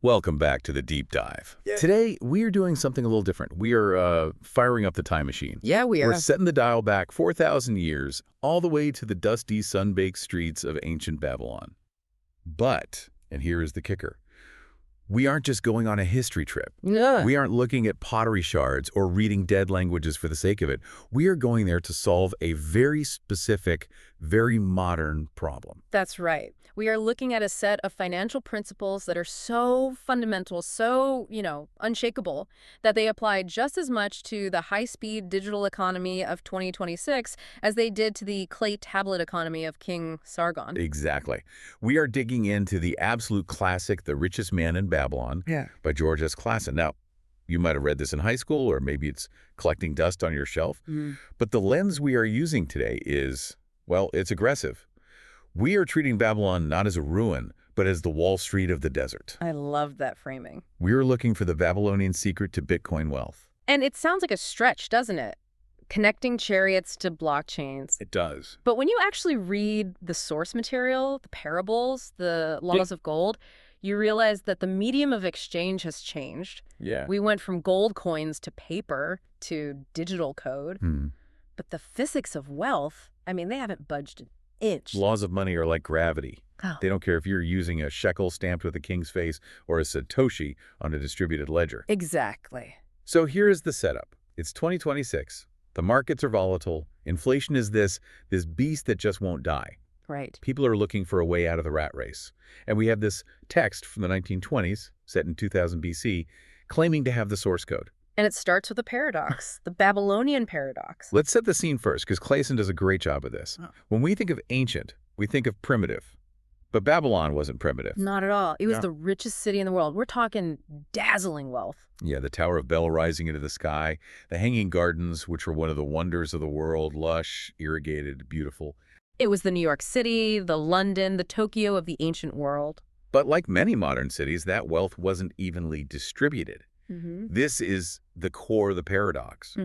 Welcome back to the deep dive. Yeah. Today, we are doing something a little different. We are firing up the time machine. Yeah, we are. We're setting the dial back 4,000 years, all the way to the dusty, sun-baked streets of ancient Babylon. But, and here is the kicker, we aren't just going on a history trip. Yeah. We aren't looking at pottery shards or reading dead languages for the sake of it. We are going there to solve a very specific, very modern problem. That's right. We are looking at a set of financial principles that are so fundamental, so, unshakable, that they apply just as much to the high-speed digital economy of 2026 as they did to the clay tablet economy of King Sargon. Exactly. We are digging into the absolute classic, The Richest Man in Babylon, by George S. Clason. Now, you might have read this in high school, or maybe it's collecting dust on your shelf. But the lens we are using today is, well, it's aggressive. We are treating Babylon not as a ruin, but as the Wall Street of the desert. I love that framing. We are looking for the Babylonian secret to Bitcoin wealth. And it sounds like a stretch, doesn't it? Connecting chariots to blockchains. It does. But when you actually read the source material, the parables, the laws of gold, you realize that the medium of exchange has changed. Yeah. We went from gold coins to paper to digital code. But the physics of wealth, they haven't budged an inch. Laws of money are like gravity. Oh. They don't care if you're using a shekel stamped with a king's face or a satoshi on a distributed ledger. Exactly. So here is the setup. It's 2026. The markets are volatile. Inflation is this beast that just won't die. Right. People are looking for a way out of the rat race. And we have this text from the 1920s, set in 2000 BC, claiming to have the source code. And it starts with a paradox, the Babylonian paradox. Let's set the scene first, because Clason does a great job of this. When we think of ancient, we think of primitive. But Babylon wasn't primitive. Not at all. It was the richest city in the world. We're talking dazzling wealth. Yeah, the Tower of Bel rising into the sky, the Hanging Gardens, which were one of the wonders of the world, lush, irrigated, beautiful. It was the New York City, the London, the Tokyo of the ancient world. But like many modern cities, that wealth wasn't evenly distributed. This is the core of the paradox.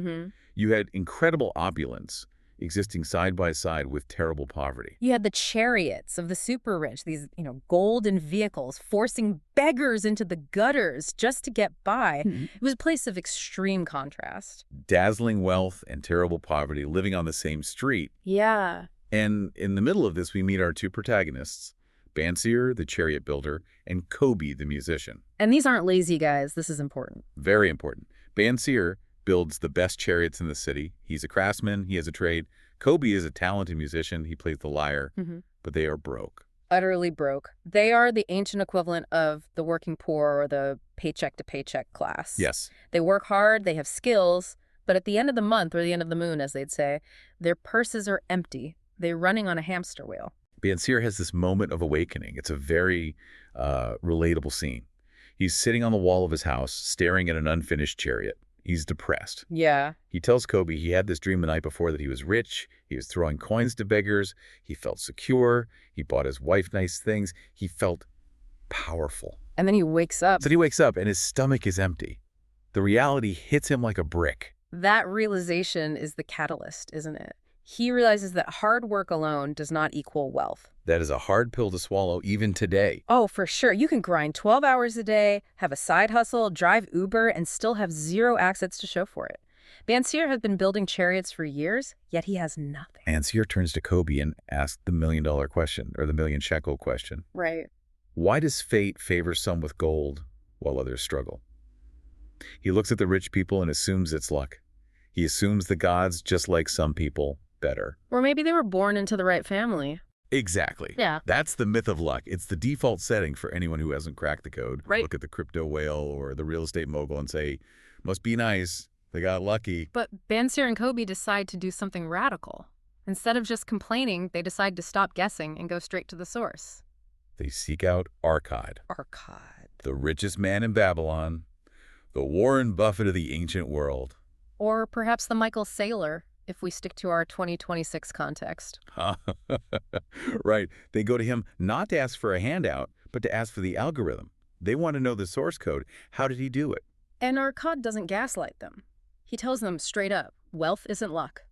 You had incredible opulence existing side by side with terrible poverty. You had the chariots of the super rich, these, golden vehicles forcing beggars into the gutters just to get by. It was a place of extreme contrast. Dazzling wealth and terrible poverty living on the same street. Yeah. And in the middle of this, we meet our two protagonists, Banseer, the chariot builder, and Kobe, the musician. And these aren't lazy guys. This is important. Very important. Banseer builds the best chariots in the city. He's a craftsman. He has a trade. Kobe is a talented musician. He plays the lyre, but they are broke. Utterly broke. They are the ancient equivalent of the working poor or the paycheck-to-paycheck class. Yes. They work hard, they have skills, but at the end of the month, or the end of the moon, as they'd say, their purses are empty. They're running on a hamster wheel. Banseer has this moment of awakening. It's a very relatable scene. He's sitting on the wall of his house, staring at an unfinished chariot. He's depressed. Yeah. He tells Kobe he had this dream the night before that he was rich. He was throwing coins to beggars. He felt secure. He bought his wife nice things. He felt powerful. And then he wakes up. So he wakes up and his stomach is empty. The reality hits him like a brick. That realization is the catalyst, isn't it? He realizes that hard work alone does not equal wealth. That is a hard pill to swallow even today. Oh, for sure. You can grind 12 hours a day, have a side hustle, drive Uber, and still have zero assets to show for it. Banseer has been building chariots for years, yet he has nothing. Banseer turns to Kobe and asks the $1,000,000 question, or the million shekel question. Right. Why does fate favor some with gold while others struggle? He looks at the rich people and assumes it's luck. He assumes the gods, just like some people, better. Or maybe they were born into the right family. Exactly. Yeah. That's the myth of luck. It's the default setting for anyone who hasn't cracked the code. Right. Look at the crypto whale or the real estate mogul and say, must be nice. They got lucky. But Banseer and Kobe decide to do something radical. Instead of just complaining, they decide to stop guessing and go straight to the source. They seek out Arkad, the richest man in Babylon, the Warren Buffett of the ancient world. Or perhaps the Michael Saylor, if we stick to our 2026 context. Right. They go to him not to ask for a handout, but to ask for the algorithm. They want to know the source code. How did he do it? And Arkad doesn't gaslight them. He tells them straight up, wealth isn't luck.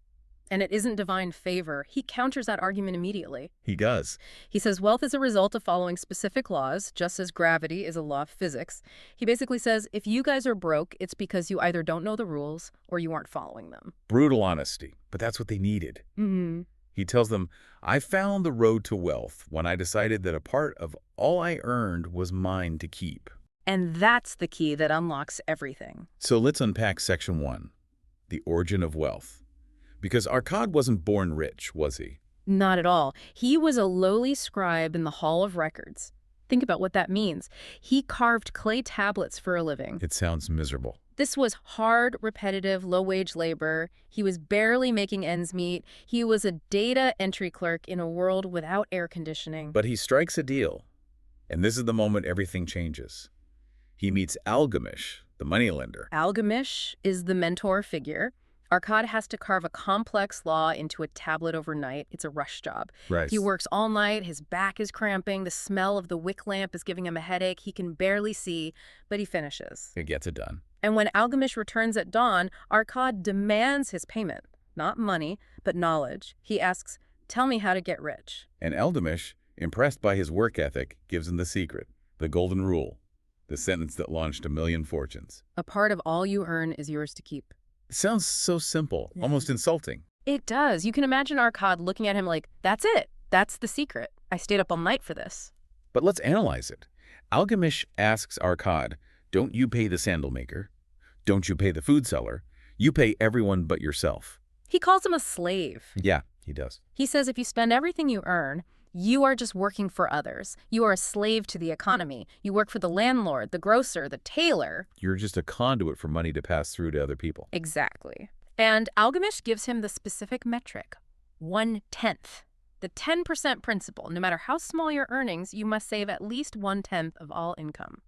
And it isn't divine favor. He counters that argument immediately. He does. He says wealth is a result of following specific laws, just as gravity is a law of physics. He basically says, if you guys are broke, it's because you either don't know the rules or you aren't following them. Brutal honesty, but that's what they needed. Mm-hmm. He tells them, I found the road to wealth when I decided that a part of all I earned was mine to keep. And that's the key that unlocks everything. So let's unpack section 1, the origin of wealth. Because Arcad wasn't born rich, was he? Not at all. He was a lowly scribe in the Hall of Records. Think about what that means. He carved clay tablets for a living. It sounds miserable. This was hard, repetitive, low-wage labor. He was barely making ends meet. He was a data entry clerk in a world without air conditioning. But he strikes a deal. And this is the moment everything changes. He meets Algamish, the moneylender. Algamish is the mentor figure. Arcad has to carve a complex law into a tablet overnight. It's a rush job. Right. He works all night. His back is cramping. The smell of the wick lamp is giving him a headache. He can barely see, but he finishes. He gets it done. And when Algamish returns at dawn, Arcad demands his payment. Not money, but knowledge. He asks, tell me how to get rich. And Algamish, impressed by his work ethic, gives him the secret, the golden rule, the sentence that launched a million fortunes. A part of all you earn is yours to keep. It sounds so simple, almost insulting. It does. You can imagine Arcad looking at him like, that's it. That's the secret. I stayed up all night for this. But let's analyze it. Algamish asks Arcad, don't you pay the sandal maker? Don't you pay the food seller? You pay everyone but yourself. He calls him a slave. Yeah, he does. He says if you spend everything you earn, you are just working for others. You are a slave to the economy. You work for the landlord, the grocer, the tailor. You're just a conduit for money to pass through to other people. Exactly. And Algamish gives him the specific metric, 1/10. The 10% principle. No matter how small your earnings, you must save at least 1/10 of all income.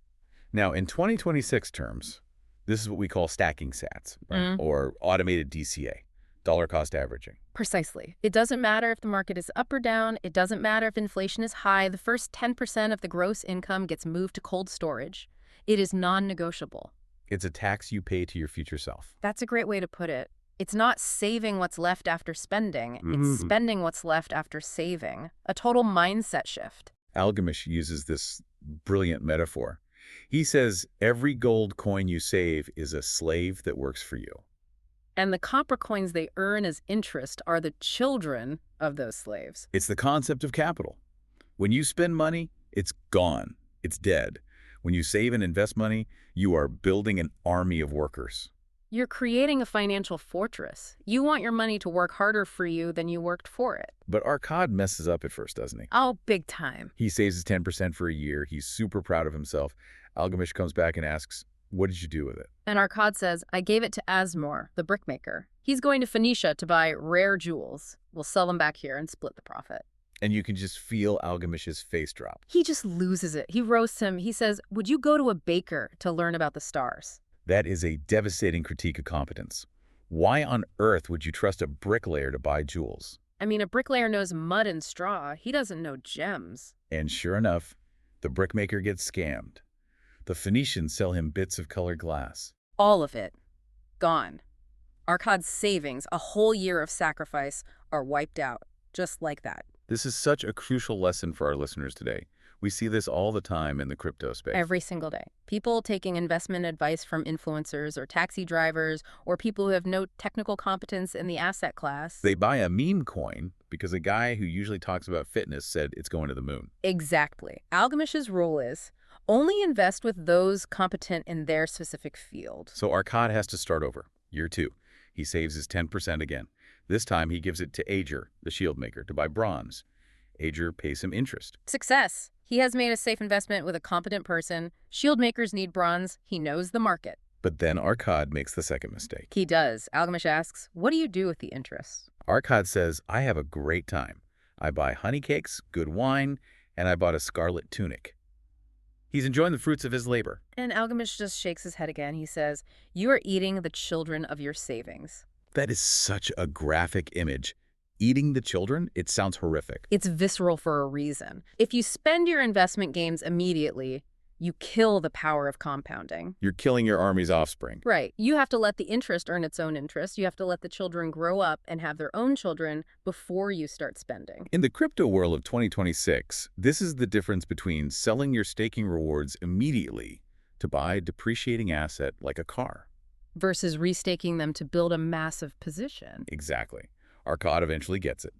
Now, in 2026 terms, this is what we call stacking sats, right? Or automated DCA, dollar cost averaging. Precisely. It doesn't matter if the market is up or down. It doesn't matter if inflation is high. The first 10% of the gross income gets moved to cold storage. It is non-negotiable. It's a tax you pay to your future self. That's a great way to put it. It's not saving what's left after spending. It's spending what's left after saving. A total mindset shift. Algamish uses this brilliant metaphor. He says every gold coin you save is a slave that works for you. And the copper coins they earn as interest are the children of those slaves. It's the concept of capital. When you spend money, it's gone. It's dead. When you save and invest money, you are building an army of workers. You're creating a financial fortress. You want your money to work harder for you than you worked for it. But Arcad messes up at first, doesn't he? Oh, big time. He saves his 10% for a year. He's super proud of himself. Algamish comes back and asks, what did you do with it? And Arcad says, I gave it to Asmor, the brickmaker. He's going to Phoenicia to buy rare jewels. We'll sell them back here and split the profit. And you can just feel Algamish's face drop. He just loses it. He roasts him. He says, would you go to a baker to learn about the stars? That is a devastating critique of competence. Why on earth would you trust a bricklayer to buy jewels? I mean, a bricklayer knows mud and straw. He doesn't know gems. And sure enough, the brickmaker gets scammed. The Phoenicians sell him bits of colored glass. All of it. Gone. Arcad's savings, a whole year of sacrifice, are wiped out. Just like that. This is such a crucial lesson for our listeners today. We see this all the time in the crypto space. Every single day. People taking investment advice from influencers or taxi drivers or people who have no technical competence in the asset class. They buy a meme coin because a guy who usually talks about fitness said it's going to the moon. Exactly. Algamish's rule is only invest with those competent in their specific field. So Arcad has to start over. Year 2. He saves his 10% again. This time he gives it to Ager, the shield maker, to buy bronze. Ager pays him interest. Success. He has made a safe investment with a competent person. Shield makers need bronze. He knows the market. But then Arcad makes the second mistake. He does. Algamish asks, what do you do with the interest? Arcad says, I have a great time. I buy honey cakes, good wine, and I bought a scarlet tunic. He's enjoying the fruits of his labor. And Algamish just shakes his head again. He says, you are eating the children of your savings. That is such a graphic image. Eating the children, it sounds horrific. It's visceral for a reason. If you spend your investment gains immediately, You kill the power of compounding. You're killing your army's offspring. Right. You have to let the interest earn its own interest. You have to let the children grow up and have their own children before you start spending. In the crypto world of 2026, this is the difference between selling your staking rewards immediately to buy a depreciating asset like a car. Versus restaking them to build a massive position. Exactly. Arcad eventually gets it.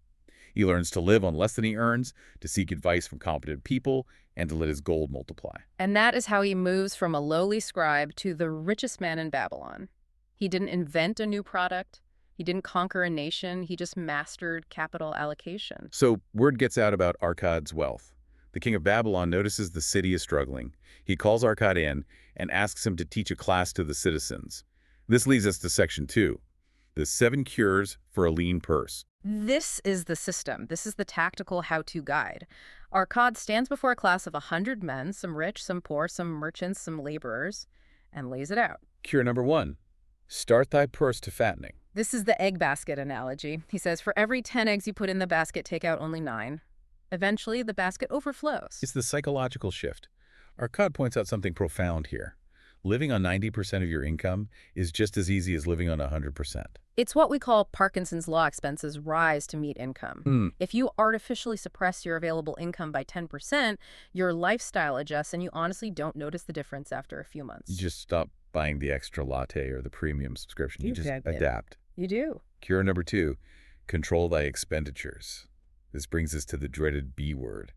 He learns to live on less than he earns, to seek advice from competent people, and to let his gold multiply. And that is how he moves from a lowly scribe to the richest man in Babylon. He didn't invent a new product. He didn't conquer a nation. He just mastered capital allocation. So word gets out about Arcad's wealth. The king of Babylon notices the city is struggling. He calls Arcad in and asks him to teach a class to the citizens. This leads us to Section 2, the 7 cures for a lean purse. This is the system. This is the tactical how-to guide. Arcad stands before a class of 100 men, some rich, some poor, some merchants, some laborers, and lays it out. Cure number 1, start thy purse to fattening. This is the egg basket analogy. He says, for every 10 eggs you put in the basket, take out only 9. Eventually, the basket overflows. It's the psychological shift. Arcad points out something profound here. Living on 90% of your income is just as easy as living on 100%. It's what we call Parkinson's law: expenses rise to meet income. If you artificially suppress your available income by 10%, your lifestyle adjusts and you honestly don't notice the difference after a few months. You just stop buying the extra latte or the premium subscription. You just adapt. You do. Cure number 2, control thy expenditures. This brings us to the dreaded B word,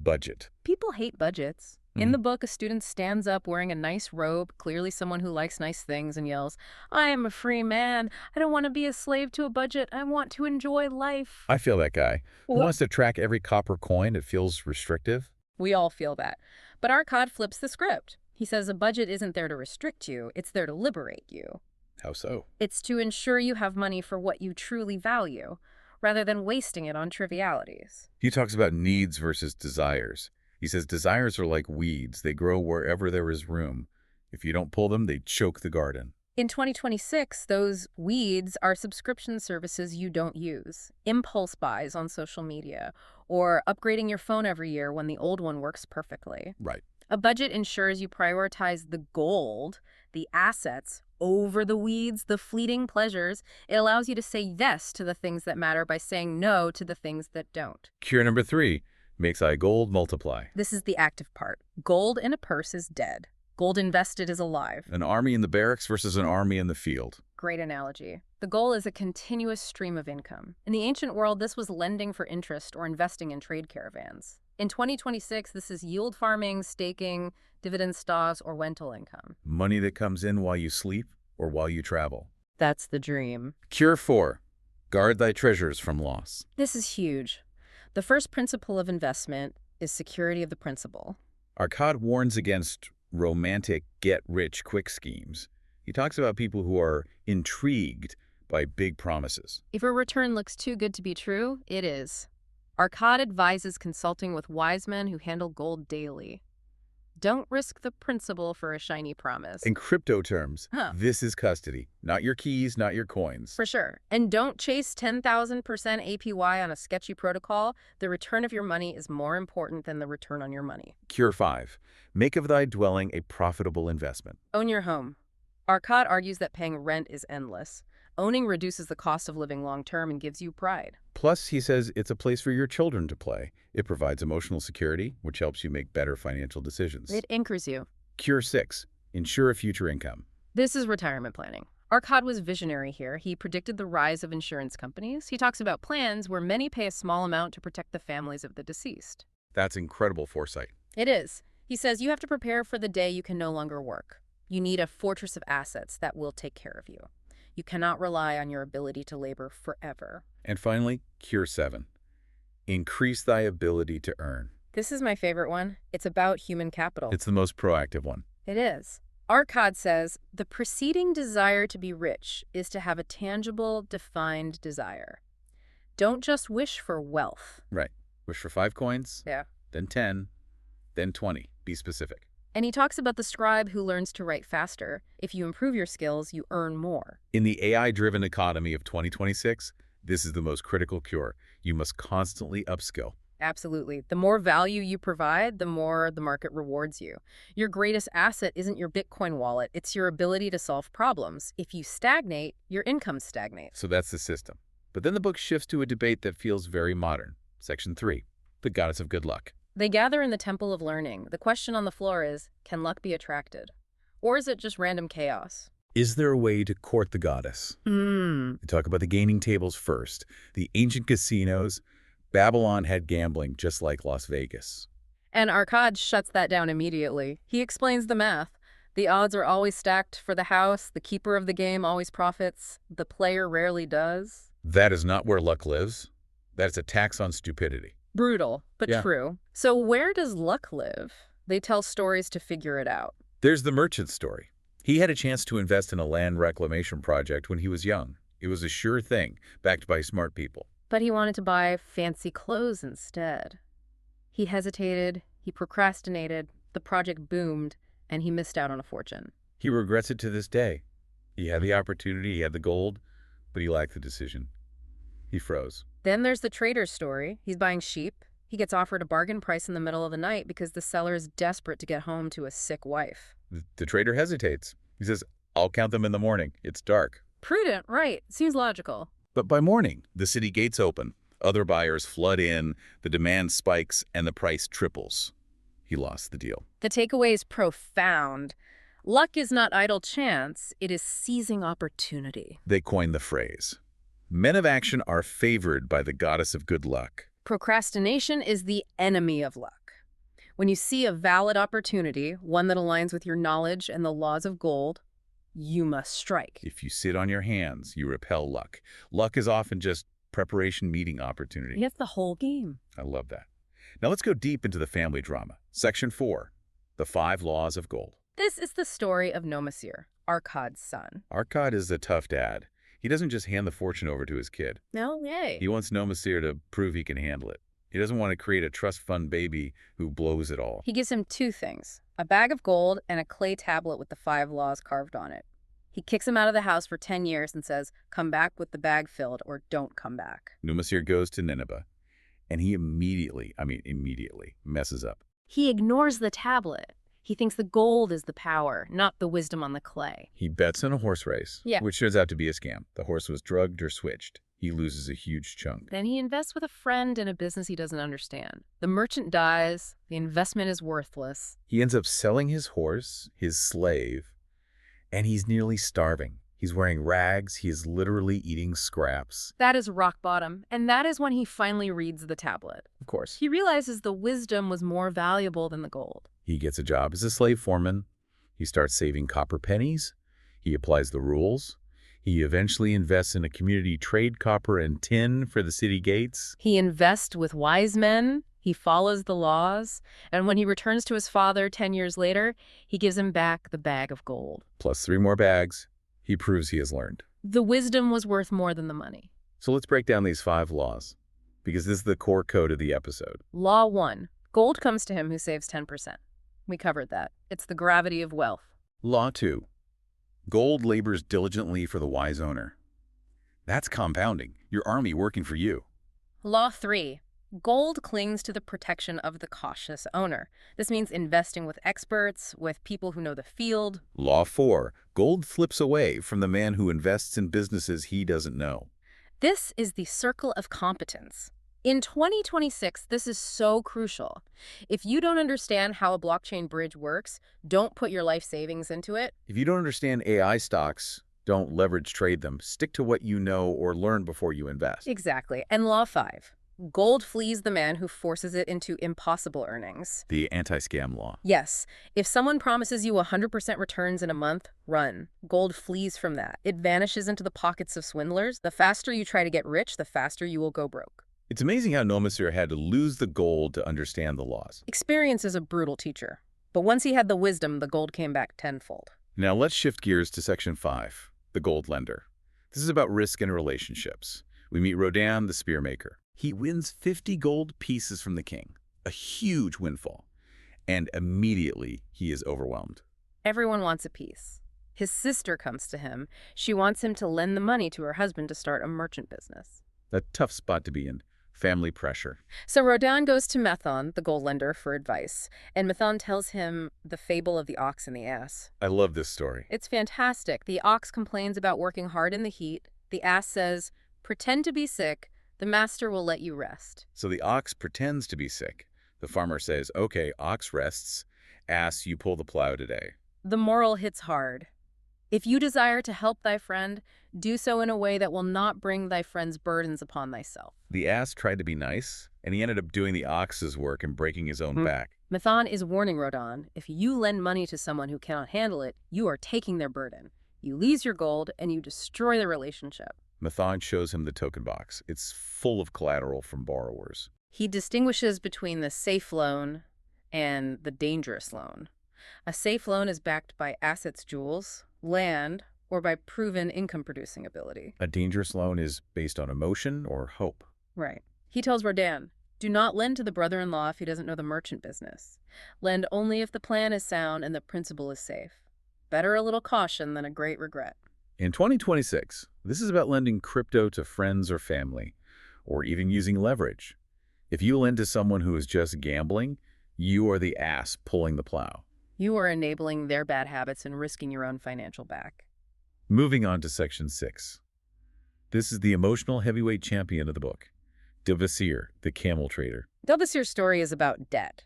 budget. People hate budgets. In the book, a student stands up wearing a nice robe, clearly someone who likes nice things, and yells, I am a free man. I don't want to be a slave to a budget. I want to enjoy life. I feel that guy. Who wants to track every copper coin? It feels restrictive. We all feel that. But Arcad flips the script. He says a budget isn't there to restrict you. It's there to liberate you. How so? It's to ensure you have money for what you truly value, rather than wasting it on trivialities. He talks about needs versus desires. He says desires are like weeds. They grow wherever there is room. If you don't pull them, they choke the garden. In 2026, those weeds are subscription services you don't use, impulse buys on social media, or upgrading your phone every year when the old one works perfectly. Right. A budget ensures you prioritize the gold, the assets, over the weeds, the fleeting pleasures. It allows you to say yes to the things that matter by saying no to the things that don't. Cure number 3, makes thy gold multiply. This is the active part. Gold in a purse is dead. Gold invested is alive. An army in the barracks versus an army in the field. Great analogy. The goal is a continuous stream of income. In the ancient world, this was lending for interest or investing in trade caravans. In 2026, this is yield farming, staking, dividend stocks, or rental income. Money that comes in while you sleep or while you travel. That's the dream. Cure 4, guard thy treasures from loss. This is huge. The first principle of investment is security of the principal. Arcad warns against romantic get-rich-quick schemes. He talks about people who are intrigued by big promises. If a return looks too good to be true, it is. Arcad advises consulting with wise men who handle gold daily. Don't risk the principal for a shiny promise. In crypto terms, this is custody. Not your keys, not your coins. For sure. And don't chase 10,000% APY on a sketchy protocol. The return of your money is more important than the return on your money. Cure 5, make of thy dwelling a profitable investment. Own your home. Arcad argues that paying rent is endless. Owning reduces the cost of living long-term and gives you pride. Plus, he says it's a place for your children to play. It provides emotional security, which helps you make better financial decisions. It anchors you. Cure 6, ensure a future income. This is retirement planning. Arcad was visionary here. He predicted the rise of insurance companies. He talks about plans where many pay a small amount to protect the families of the deceased. That's incredible foresight. It is. He says you have to prepare for the day you can no longer work. You need a fortress of assets that will take care of you. You cannot rely on your ability to labor forever. And finally, Cure 7, increase thy ability to earn. This is my favorite one. It's about human capital. It's the most proactive one. It is. Arcad says, the preceding desire to be rich is to have a tangible, defined desire. Don't just wish for wealth. Right. Wish for 5 coins. Yeah. Then 10. Then 20. Be specific. And he talks about the scribe who learns to write faster. If you improve your skills, you earn more. In the AI-driven economy of 2026, this is the most critical cure. You must constantly upskill. Absolutely. The more value you provide, the more the market rewards you. Your greatest asset isn't your Bitcoin wallet, it's your ability to solve problems. If you stagnate, your income stagnates. So that's the system. But then the book shifts to a debate that feels very modern. Section 3, the goddess of good luck. They gather in the Temple of Learning. The question on the floor is, can luck be attracted? Or is it just random chaos? Is there a way to court the goddess? They talk about the gaming tables first, the ancient casinos. Babylon had gambling just like Las Vegas. And Arcade shuts that down immediately. He explains the math. The odds are always stacked for the house. The keeper of the game always profits. The player rarely does. That is not where luck lives. That is a tax on stupidity. Brutal, but Yeah. true. So where does luck live? They tell stories to figure it out. There's the merchant story. He had a chance to invest in a land reclamation project when he was young. It was a sure thing, backed by smart people. But he wanted to buy fancy clothes instead. He hesitated, he procrastinated, the project boomed, and he missed out on a fortune. He regrets it to this day. He had the opportunity, he had the gold, but he lacked the decision. He froze. Then there's the trader's story. He's buying sheep. He gets offered a bargain price in the middle of the night because the seller is desperate to get home to a sick wife. The trader hesitates. He says, I'll count them in the morning. It's dark. Prudent, right. Seems logical. But by morning, the city gates open. Other buyers flood in, the demand spikes, and the price triples. He lost the deal. The takeaway is profound. Luck is not idle chance, it is seizing opportunity. They coined the phrase. Men of action are favored by the goddess of good luck. Procrastination is the enemy of luck. When you see a valid opportunity, one that aligns with your knowledge and the laws of gold, you must strike. If you sit on your hands, you repel luck. Luck is often just preparation meeting opportunity. It's the whole game. I love that. Now let's go deep into the family drama. Section 4, the 5 laws of gold. This is the story of Nomasir, Arcade's son. Arcade is a tough dad. He doesn't just hand the fortune over to his kid. No way. He wants Nomasir to prove he can handle it. He doesn't want to create a trust fund baby who blows it all. He gives him 2 things, a bag of gold and a clay tablet with the 5 laws carved on it. He kicks him out of the house for 10 years and says, come back with the bag filled or don't come back. Nomasir goes to Nineveh, and he immediately messes up. He ignores the tablet. He thinks the gold is the power, not the wisdom on the clay. He bets in a horse race, Yeah. which turns out to be a scam. The horse was drugged or switched. He loses a huge chunk. Then he invests with a friend in a business he doesn't understand. The merchant dies. The investment is worthless. He ends up selling his horse, his slave, and he's nearly starving. He's wearing rags. He is literally eating scraps. That is rock bottom, and that is when he finally reads the tablet. Of course. He realizes the wisdom was more valuable than the gold. He gets a job as a slave foreman. He starts saving copper pennies. He applies the rules. He eventually invests in a community trade copper and tin for the city gates. He invests with wise men. He follows the laws. And when he returns to his father 10 years later, he gives him back the bag of gold. Plus 3 more bags. He proves he has learned. The wisdom was worth more than the money. So let's break down these 5 laws, because this is the core code of the episode. Law 1. Gold comes to him who saves 10%. We covered that. It's the gravity of wealth. Law 2. Gold labors diligently for the wise owner. That's compounding. Your army working for you. Law 3. Gold clings to the protection of the cautious owner. This means investing with experts, with people who know the field. Law 4. Gold flips away from the man who invests in businesses he doesn't know. This is the circle of competence. In 2026, this is so crucial. If you don't understand how a blockchain bridge works, don't put your life savings into it. If you don't understand AI stocks, don't leverage trade them. Stick to what you know or learn before you invest. Exactly. And Law 5. Gold flees the man who forces it into impossible earnings. The anti-scam law. Yes. If someone promises you 100% returns in a month, run. Gold flees from that. It vanishes into the pockets of swindlers. The faster you try to get rich, the faster you will go broke. It's amazing how Nomasir had to lose the gold to understand the laws. Experience is a brutal teacher. But once he had the wisdom, the gold came back tenfold. Now let's shift gears to Section 5, the gold lender. This is about risk and relationships. We meet Rodan, the spear maker. He wins 50 gold pieces from the king, a huge windfall, and immediately he is overwhelmed. Everyone wants a piece. His sister comes to him. She wants him to lend the money to her husband to start a merchant business. A tough spot to be in. family pressure. So Rodin goes to Methon, the gold lender, for advice, and Methon tells him the fable of the ox and the ass. I love this story. It's fantastic. The ox complains about working hard in the heat. The ass says, pretend to be sick. The master will let you rest. So the ox pretends to be sick. The farmer says, okay, ox rests. Ass, you pull the plow today. The moral hits hard. If you desire to help thy friend, do so in a way that will not bring thy friend's burdens upon thyself. The ass tried to be nice, and he ended up doing the ox's work and breaking his own back. Methon is warning Rodin, if you lend money to someone who cannot handle it, you are taking their burden. You lose your gold, and you destroy the relationship. Methon shows him the token box. It's full of collateral from borrowers. He distinguishes between the safe loan and the dangerous loan. A safe loan is backed by assets, jewels, land, or by proven income-producing ability. A dangerous loan is based on emotion or hope. Right. He tells Rodin, do not lend to the brother-in-law if he doesn't know the merchant business. Lend only if the plan is sound and the principle is safe. Better a little caution than a great regret. In 2026, this is about lending crypto to friends or family, or even using leverage. If you lend to someone who is just gambling, you are the ass pulling the plow. You are enabling their bad habits and risking your own financial back. Moving on to Section 6. This is the emotional heavyweight champion of the book, Devasseur, the camel trader. Devasseur's story is about debt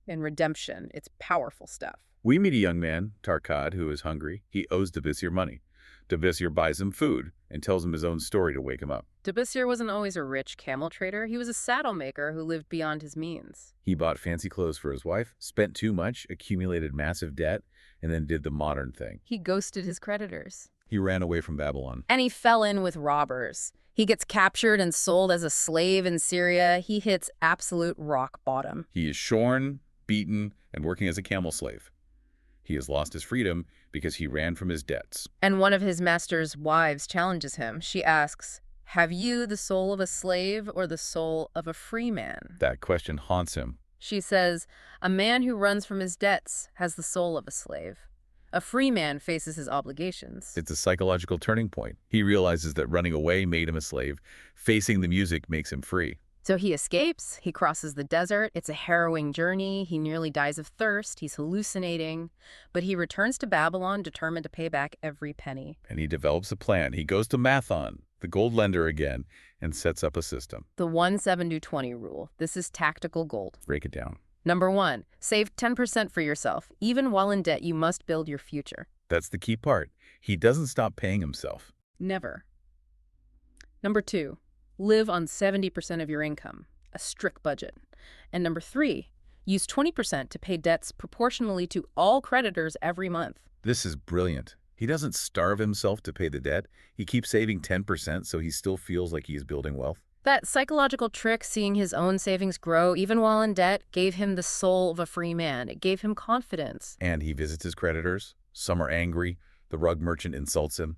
and redemption. It's powerful stuff. We meet a young man, Tarkad, who is hungry. He owes Devasseur money. Devasseur buys him food and tells him his own story to wake him up. Devasseur wasn't always a rich camel trader. He was a saddle maker who lived beyond his means. He bought fancy clothes for his wife, spent too much, accumulated massive debt, and then did the modern thing. He ghosted his creditors. He ran away from Babylon. And he fell in with robbers. He gets captured and sold as a slave in Syria. He hits absolute rock bottom. He is shorn, beaten, and working as a camel slave. He has lost his freedom because he ran from his debts. And one of his master's wives challenges him. She asks, have you the soul of a slave or the soul of a free man? That question haunts him. She says, a man who runs from his debts has the soul of a slave. A free man faces his obligations. It's a psychological turning point. He realizes that running away made him a slave. Facing the music makes him free. So he escapes, he crosses the desert, it's a harrowing journey, he nearly dies of thirst, he's hallucinating, but he returns to Babylon determined to pay back every penny. And he develops a plan. He goes to Methon, the gold lender again, and sets up a system. The 1-7-20 rule. This is tactical gold. Break it down. Number 1, save 10% for yourself. Even while in debt, you must build your future. That's the key part. He doesn't stop paying himself. Never. Number 2, live on 70% of your income, a strict budget. And number 3, use 20% to pay debts proportionally to all creditors every month. This is brilliant. He doesn't starve himself to pay the debt. He keeps saving 10% so he still feels like he's building wealth. That psychological trick, seeing his own savings grow even while in debt, gave him the soul of a free man. It gave him confidence. And he visits his creditors. Some are angry. The rug merchant insults him.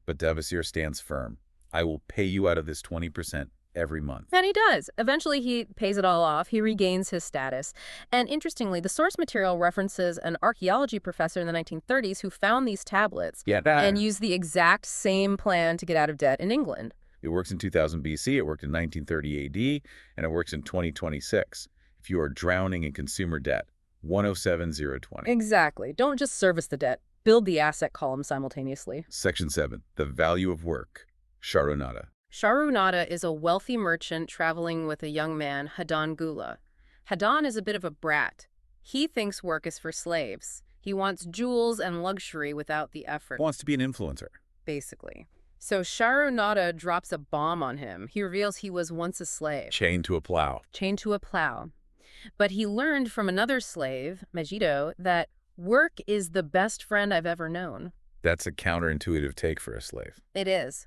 But Devasseur stands firm. I will pay you out of this 20% every month. And he does. Eventually, he pays it all off. He regains his status. And interestingly, the source material references an archaeology professor in the 1930s who found these tablets and used the exact same plan to get out of debt in England. It works in 2000 BC, it worked in 1930 AD, and it works in 2026. If you are drowning in consumer debt, 107020. Exactly. Don't just service the debt. Build the asset column simultaneously. Section 7, the value of work. Sharonada. Sharonada is a wealthy merchant traveling with a young man, Hadan Gula. Hadan is a bit of a brat. He thinks work is for slaves. He wants jewels and luxury without the effort. Wants to be an influencer. Basically. So Sharonada drops a bomb on him. He reveals he was once a slave. Chained to a plow. Chained to a plow. But he learned from another slave, Megiddo, that work is the best friend I've ever known. That's a counterintuitive take for a slave. It is.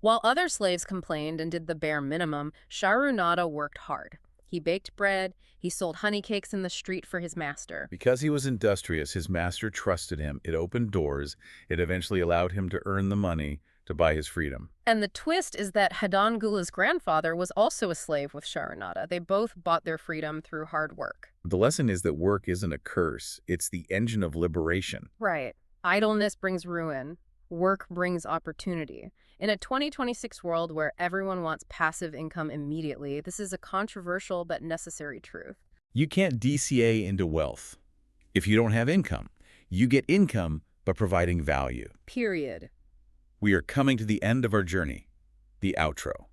While other slaves complained and did the bare minimum, Sharonada worked hard. He baked bread, he sold honey cakes in the street for his master. Because he was industrious, his master trusted him. It opened doors. It eventually allowed him to earn the money to buy his freedom. And the twist is that Hadan Gula's grandfather was also a slave with Sharonada. They both bought their freedom through hard work. The lesson is that work isn't a curse. It's the engine of liberation. Right. Idleness brings ruin. Work brings opportunity. In a 2026 world where everyone wants passive income immediately, this is a controversial but necessary truth. You can't DCA into wealth. If you don't have income, you get income by providing value. Period. We are coming to the end of our journey. The outro.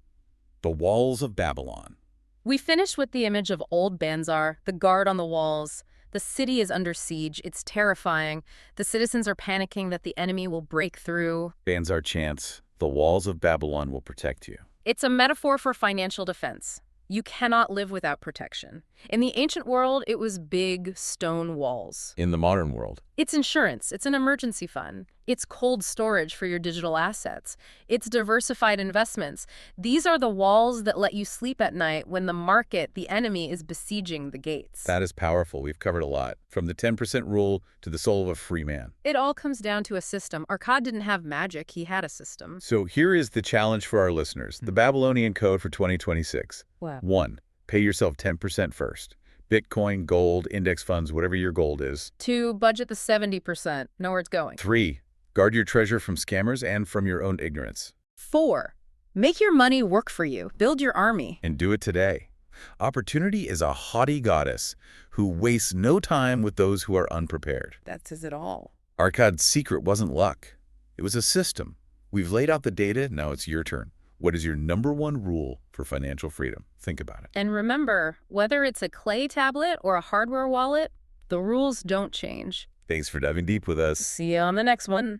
The walls of Babylon. We finished with the image of old Banzar, the guard on the walls. The city is under siege. It's terrifying. The citizens are panicking that the enemy will break through. Banzar chants, the walls of Babylon will protect you. It's a metaphor for financial defense. You cannot live without protection. In the ancient world, it was big stone walls. In the modern world, It's insurance. It's an emergency fund. It's cold storage for your digital assets. It's diversified investments. These are the walls that let you sleep at night when the market, the enemy, is besieging the gates. that is powerful. We've covered a lot, from the 10% rule to the soul of a free man. It all comes down to a system. Arkad didn't have magic. He had a system. So here is the challenge for our listeners, the Babylonian code for 2026. Wow. 1. Pay yourself 10% first. Bitcoin, gold, index funds, whatever your gold is. 2, budget the 70%. Know where it's going. 3. Guard your treasure from scammers and from your own ignorance. 4, make your money work for you. Build your army. And do it today. Opportunity is a haughty goddess who wastes no time with those who are unprepared. That says it all. Arkad's secret wasn't luck. It was a system. We've laid out the data, now it's your turn. What is your #1 rule for financial freedom? Think about it. And remember, whether it's a clay tablet or a hardware wallet, the rules don't change. Thanks for diving deep with us. See you on the next one.